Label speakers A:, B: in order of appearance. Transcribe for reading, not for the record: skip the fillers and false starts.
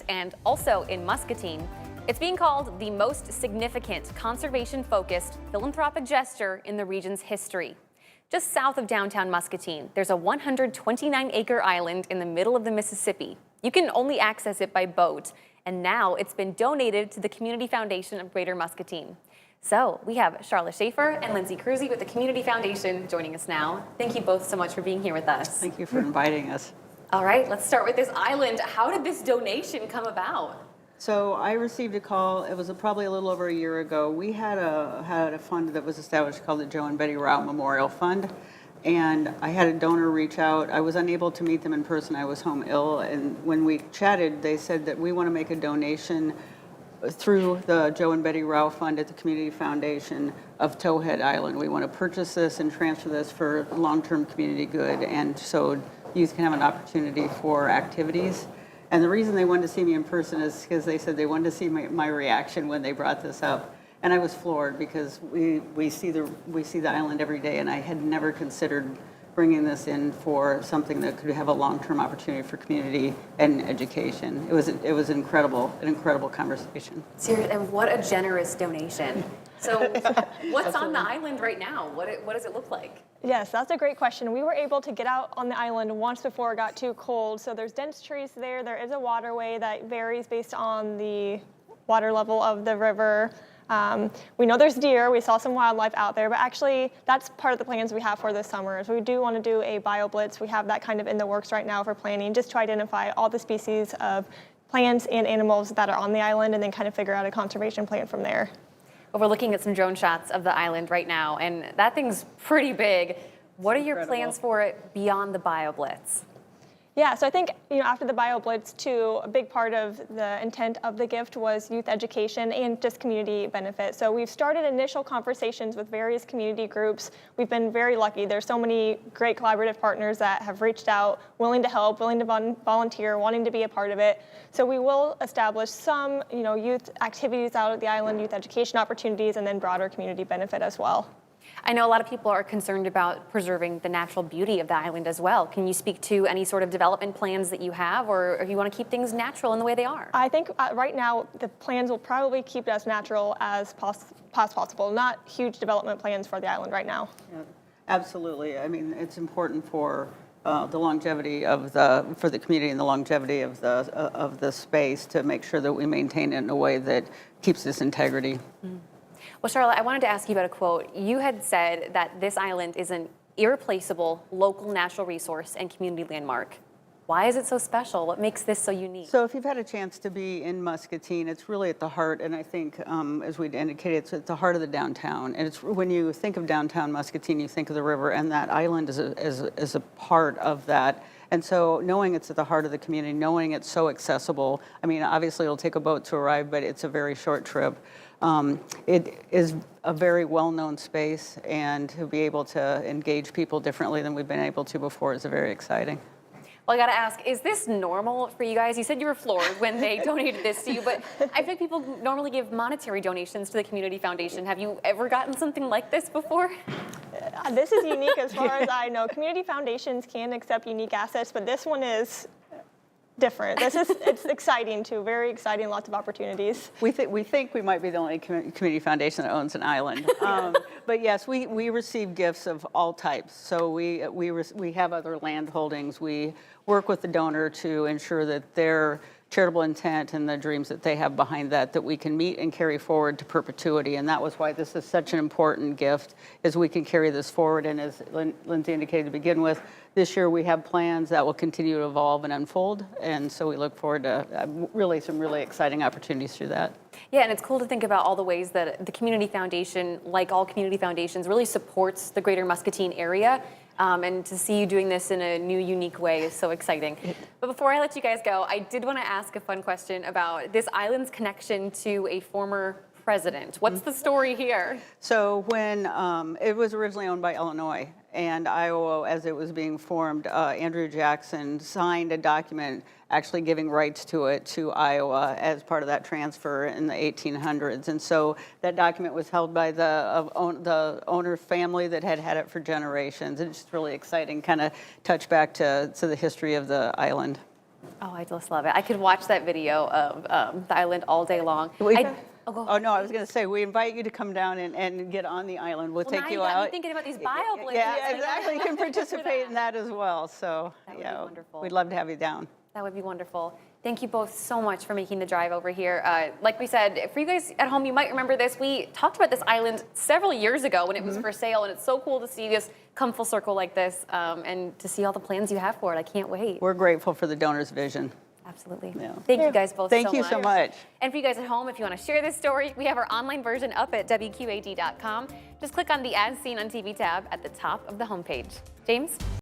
A: and also in Muscatine, it's being called the most significant conservation-focused philanthropic gesture in the region's history. Just south of downtown Muscatine, there's a 129-acre island in the middle of the Mississippi. You can only access it by boat, and now it's been donated to the Community Foundation of Greater Muscatine. So we have Charlotte Schaefer and Lindsay Cruzy with the Community Foundation joining us now. Thank you both so much for being here with us.
B: Thank you for inviting us.
A: All right, let's start with this island. How did this donation come about?
B: So I received a call, it was probably a little over a year ago. We had a fund that was established called the Joe and Betty Rao Memorial Fund. And I had a donor reach out. I was unable to meet them in person. I was home ill. And when we chatted, they said that we want to make a donation through the Joe and Betty Rao Fund at the Community Foundation of Towhead Island. We want to purchase this and transfer this for long-term community good, and so youth can have an opportunity for activities. And the reason they wanted to see me in person is because they said they wanted to see my reaction when they brought this up. And I was floored because we see the island every day, and I had never considered bringing this in for something that could have a long-term opportunity for community and education. It was an incredible conversation.
A: Seriously, and what a generous donation. So what's on the island right now? What does it look like?
C: Yes, that's a great question. We were able to get out on the island once before it got too cold. So there's dense trees there. There is a waterway that varies based on the water level of the river. We know there's deer. We saw some wildlife out there, but actually that's part of the plans we have for this summer. Is we do want to do a bio blitz. We have that kind of in the works right now for planning, just to identify all the species of plants and animals that are on the island, and then kind of figure out a conservation plan from there.
A: Well, we're looking at some drone shots of the island right now, and that thing's pretty big. What are your plans for it beyond the bio blitz?
C: Yeah, so I think, after the Bio Blitz too, a big part of the intent of the gift was youth education and just community benefit. So we've started initial conversations with various community groups. We've been very lucky. There's so many great collaborative partners that have reached out, willing to help, willing to volunteer, wanting to be a part of it. So we will establish some, youth activities out at the island, youth education opportunities, and then broader community benefit as well.
A: I know a lot of people are concerned about preserving the natural beauty of the island as well. Can you speak to any sort of development plans that you have, or if you want to keep things natural in the way they are?
C: I think right now the plans will probably keep it as natural as possible. Not huge development plans for the island right now.
B: Yeah, absolutely. I mean, it's important for the longevity of for the community and the longevity of the space to make sure that we maintain it in a way that keeps this integrity. Mm.
A: Well, Charlotte, I wanted to ask you about a quote. You had said that this island is an irreplaceable local natural resource and community landmark. Why is it so special? What makes this so unique?
B: So if you've had a chance to be in Muscatine, it's really at the heart, and I think, as we'd indicated, it's at the heart of the downtown. And it's when you think of downtown Muscatine, you think of the river, and that island is a part of that. And so knowing it's at the heart of the community, knowing it's so accessible, I mean, obviously it'll take a boat to arrive, but it's a very short trip. It is a very well-known space, and to be able to engage people differently than we've been able to before is very exciting.
A: Well, I got to ask, is this normal for you guys? You said you were floored when they donated this to you, but I think people normally give monetary donations to the Community Foundation. Have you ever gotten something like this before?
C: This is unique as far as I know. Community foundations can accept unique assets, but this one is different. It's exciting too, very exciting, lots of opportunities.
B: We think we might be the only community foundation that owns an island. But yes, we receive gifts of all types. So we have other land holdings. We work with the donor to ensure that their charitable intent and the dreams that they have behind that we can meet and carry forward to perpetuity. And that was why this is such an important gift, is we can carry this forward. And as Lindsay indicated to begin with, this year we have plans that will continue to evolve and unfold. And so we look forward to some really exciting opportunities through that.
A: Yeah, and it's cool to think about all the ways that the Community Foundation, like all community foundations, really supports the greater Muscatine area. And to see you doing this in a new, unique way is so exciting. But before I let you guys go, I did want to ask a fun question about this island's connection to a former president. What's the story here?
B: So when it was originally owned by Illinois and Iowa, as it was being formed, Andrew Jackson signed a document actually giving rights to it to Iowa as part of that transfer in the 1800s. And so that document was held by the owner family that had it for generations. It's just really exciting, kind of touch back to the history of the island.
A: Oh, I just love it. I could watch that video of the island all day long.
B: We-
A: I- oh, go ahead.
B: Oh, no, I was going to say, we invite you to come down and get on the island. We'll
A: Well,
B: take
A: now
B: you
A: got me
B: out.
A: thinking about these bio
B: Yeah, exactly. You can participate in
A: that.
B: that as well. So,
A: That would be
B: yeah,
A: wonderful.
B: we'd love to have you down.
A: That would be wonderful. Thank you both so much for making the drive over here. Like we said, for you guys at home, you might remember this. We talked about this island several years ago when it was for sale, and it's so cool to see this come full circle like this and to see all the plans you have for it. I can't wait.
B: We're grateful for the donor's vision.
A: Absolutely.
B: Yeah.
A: Thank you guys both
B: Thank
A: so
B: you
A: much.
B: so much.
A: And for you guys at home, if you want to share this story, we have our online version up at WQAD.com. Just click on the As Seen on TV tab at the top of the homepage. James?